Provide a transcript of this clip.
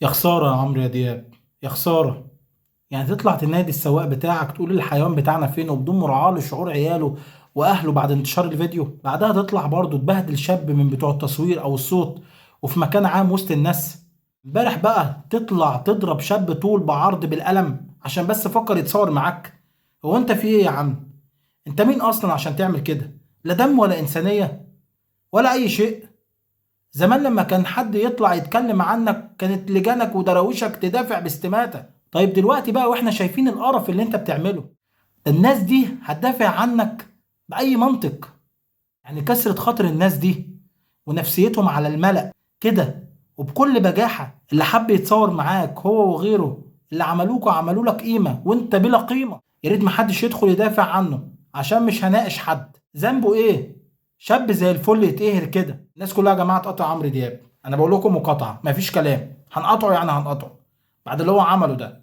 يا خسارة يا عمرو يا دياب، يا خسارة. يعني تطلع تنادي السواق بتاعك تقول الحيوان بتاعنا فين وبدون مراعاة لشعور عياله وأهله بعد انتشار الفيديو، بعدها تطلع برضه تبهدل شاب من بتوع التصوير أو الصوت وفي مكان عام وسط الناس. امبارح بقى تطلع تضرب شاب طول بعرض بالقلم عشان بس فكر يتصور معاك. هو انت في ايه يا عم؟ انت مين اصلا عشان تعمل كده؟ لا دم ولا انسانية ولا اي شيء. زمان لما كان حد يطلع يتكلم عنك كانت لجانك ودراويشك تدافع باستماتة. طيب دلوقتي بقى واحنا شايفين القرف اللي انت بتعمله، ده الناس دي هتدافع عنك بأي منطق؟ يعني كسرة خاطر الناس دي ونفسيتهم على الملأ كده وبكل بجاحة. اللي حب يتصور معاك هو وغيره اللي عملوك وعملوا لك قيمة وانت بلا قيمة. يا ريت محدش يدخل يدافع عنه عشان مش هناقش حد ذنبه ايه. شاب زي الفل يتقهر كده؟ الناس كلها يا جماعة تقطع عمرو دياب، انا بقول لكم مقاطعة مفيش كلام، هنقطعه يعني هنقطعه بعد اللي هو عمله ده.